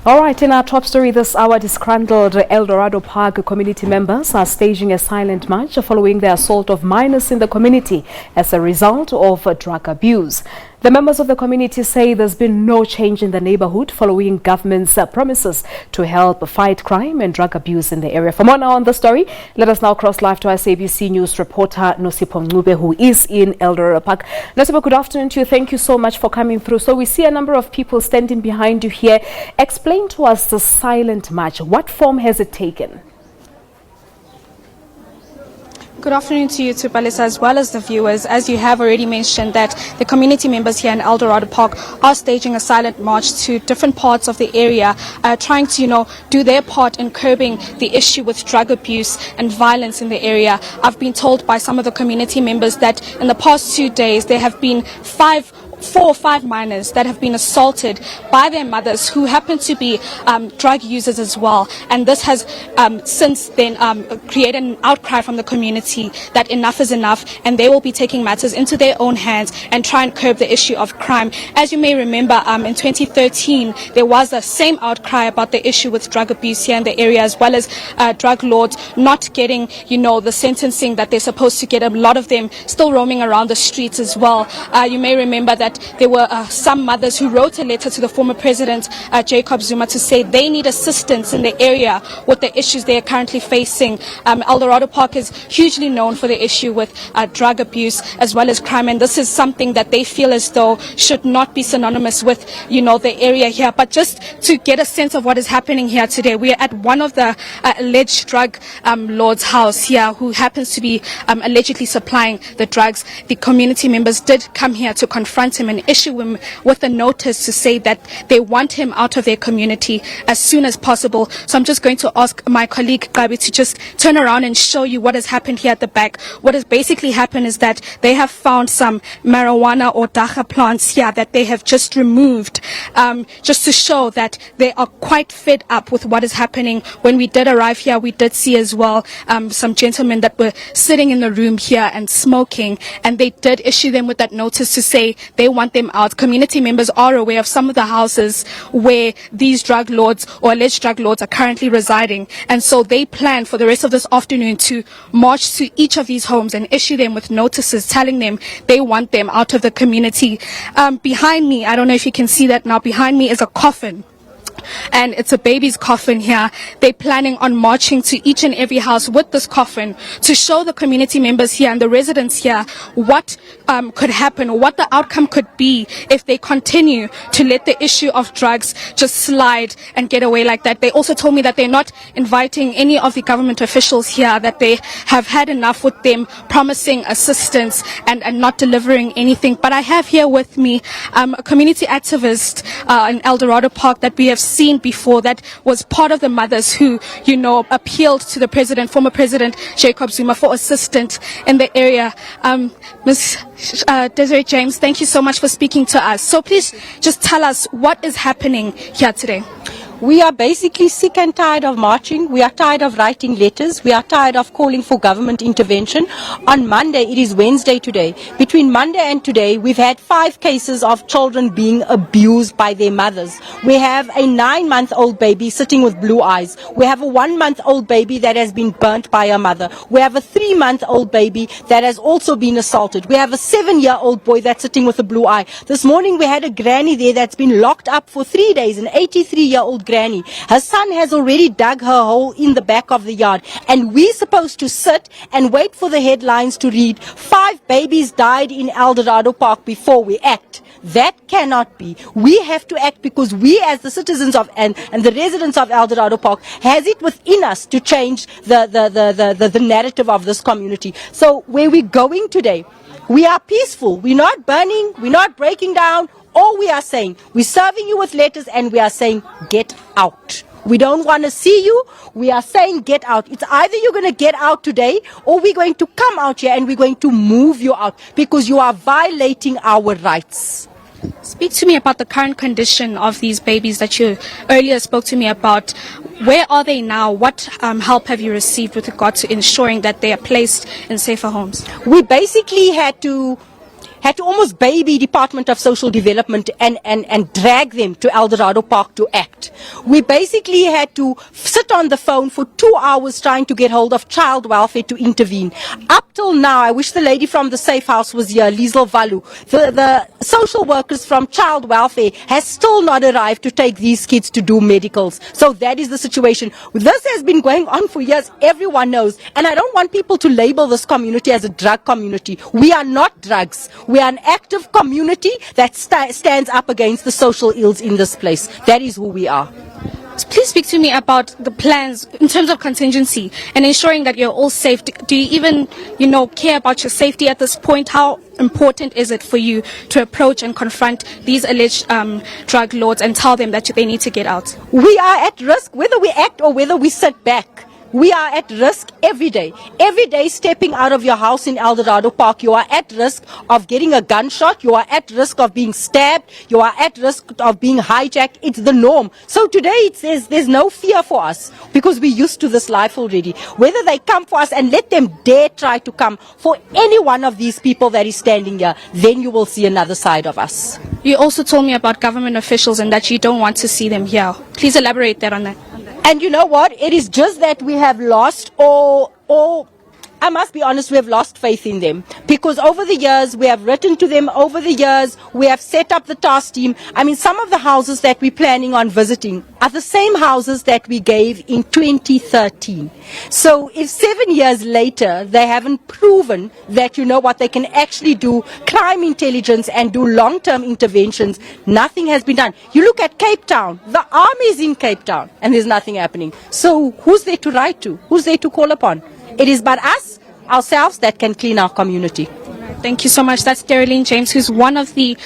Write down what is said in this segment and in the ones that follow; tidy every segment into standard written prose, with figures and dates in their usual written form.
All right, in our top story this hour, Disgruntled Eldorado Park community members are staging a silent march following the assault of minors in the community as a result of drug abuse. The members of the community say there's been no change in the neighborhood following government's promises to help fight crime and drug abuse in the area. For more now on the story, let us now cross live to our SABC News reporter Nosipho Mncube, who is in Eldorado Park. Nosipho, good afternoon to you. Thank you so much for coming through. So we see a number of people standing behind you here. Explain to us the silent march. What form has it taken? Good afternoon to you, Tupalisa, as well as the viewers. As you have already mentioned, that the community members here in Eldorado Park are staging a silent march to different parts of the area, trying to, do their part in curbing the issue with drug abuse and violence in the area. I've been told by some of the community members that in the past 2 days there have been 4 or 5 minors that have been assaulted by their mothers, who happen to be drug users as well. And this has since then created an outcry from the community that enough is enough, and they will be taking matters into their own hands and try and curb the issue of crime. As you may remember, in 2013 there was the same outcry about the issue with drug abuse here in the area, as well as drug lords not getting the sentencing that they're supposed to get. A lot of them still roaming around the streets as well. You may remember that there were some mothers who wrote a letter to the former president, Jacob Zuma, to say they need assistance in the area with the issues they are currently facing. Eldorado Park is hugely known for the issue with drug abuse as well as crime, and this is something that they feel as though should not be synonymous with, the area here. But just to get a sense of what is happening here today, we are at one of the alleged drug lords' house here, who happens to be allegedly supplying the drugs. The community members did come here to confront him and issue him with a notice to say that they want him out of their community as soon as possible. So I'm just going to ask my colleague Gabi to just turn around and show you what has happened here at the back. What has basically happened is that they have found some marijuana or dacha plants here that they have just removed, just to show that they are quite fed up with what is happening. When we did arrive here, we did see as well some gentlemen that were sitting in the room here and smoking, and they did issue them with that notice to say they want them out. Community members are aware of some of the houses where these drug lords or alleged drug lords are currently residing, and so they plan for the rest of this afternoon to march to each of these homes and issue them with notices telling them they want them out of the community. Behind me, I don't know if you can see that now, behind me is a coffin. And it's a baby's coffin here. They're planning on marching to each and every house with this coffin to show the community members here and the residents here what could happen, what the outcome could be if they continue to let the issue of drugs just slide and get away like that. They also told me that they're not inviting any of the government officials here, that they have had enough with them promising assistance and not delivering anything. But I have here with me a community activist in Eldorado Park that we have seen before, that was part of the mothers who, appealed to the president, former president Jacob Zuma, for assistance in the area. Ms. Desiree James, thank you so much for speaking to us. So please just tell us what is happening here today. We are basically sick and tired of marching. We are tired of writing letters. We are tired of calling for government intervention. On Monday, it is Wednesday today. Between Monday and today, we've had 5 cases of children being abused by their mothers. We have a 9-month-old baby sitting with blue eyes. We have a 1-month-old baby that has been burnt by her mother. We have a 3-month-old baby that has also been assaulted. We have a 7-year-old boy that's sitting with a blue eye. This morning, we had a granny there that's been locked up for 3 days, an 83-year-old granny. Her son has already dug her hole in the back of the yard, and we're supposed to sit and wait for the headlines to read 5 babies died in Eldorado Park before we act. That cannot be. We have to act because we, as the citizens of and the residents of Eldorado Park, has it within us to change the narrative of this community. So where we're going today, we are peaceful. We're not burning. We're not breaking down. All we are saying, we're serving you with letters and we are saying, get out. We don't want to see you. We are saying, get out. It's either you're going to get out today or we're going to come out here and we're going to move you out because you are violating our rights. Speak to me about the current condition of these babies that you earlier spoke to me about. Where are they now? What help have you received with regard to ensuring that they are placed in safer homes? We basically had to had to almost baby Department of Social Development and drag them to Eldorado Park to act. We basically had to sit on the phone for 2 hours trying to get hold of child welfare to intervene. Up till now, I wish the lady from the Safe House was here, Liesl Valu. The social workers from child welfare has still not arrived to take these kids to do medicals. So that is the situation. This has been going on for years. Everyone knows. And I don't want people to label this community as a drug community. We are not drugs. We are an active community that stands up against the social ills in this place. That is who we are. Please speak to me about the plans in terms of contingency and ensuring that you're all safe. Do you even, care about your safety at this point? How important is it for you to approach and confront these alleged drug lords and tell them that they need to get out? We are at risk, whether we act or whether we sit back. We are at risk every day. Every day stepping out of your house in Eldorado Park, you are at risk of getting a gunshot. You are at risk of being stabbed. You are at risk of being hijacked. It's the norm. So today there's no fear for us because we're used to this life already. Whether they come for us and let them dare try to come for any one of these people that is standing here, then you will see another side of us. You also told me about government officials and that you don't want to see them here. Please elaborate on that. And you know what? It is just that we have lost, or I must be honest, we have lost faith in them. Because over the years, we have written to them. Over the years, we have set up the task team. I mean, some of the houses that we're planning on visiting are the same houses that we gave in 2013. So if 7 years later, they haven't proven that, they can actually do crime intelligence and do long-term interventions, nothing has been done. You look at Cape Town. The army is in Cape Town and there's nothing happening. So who's there to write to? Who's there to call upon? It is but us, ourselves, that can clean our community. Thank you so much. That's Darylene James, who's one of the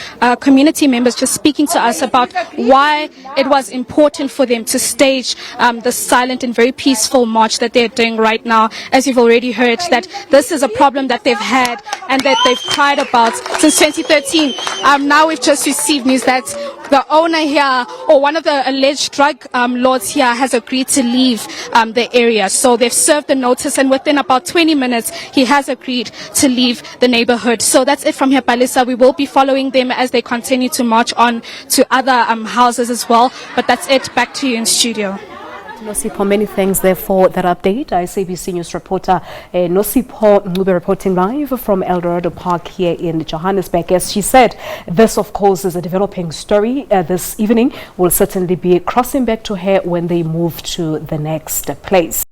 community members, just speaking to us about why it was important for them to stage the silent and very peaceful march that they're doing right now. As you've already heard, that this is a problem that they've had and that they've cried about since 2013. Now we've just received news that the owner here, or one of the alleged drug lords here, has agreed to leave the area. So they've served the notice, and within about 20 minutes, he has agreed to leave the neighborhood. So that's it from here, Palisa. We will be following them as they continue to march on to other houses as well. But that's it. Back to you in studio. Nosipho, many thanks there for that update. SABC News reporter Nosipho Mncube reporting live from Eldorado Park here in Johannesburg. As she said, this of course is a developing story. This evening will certainly be crossing back to her when they move to the next place.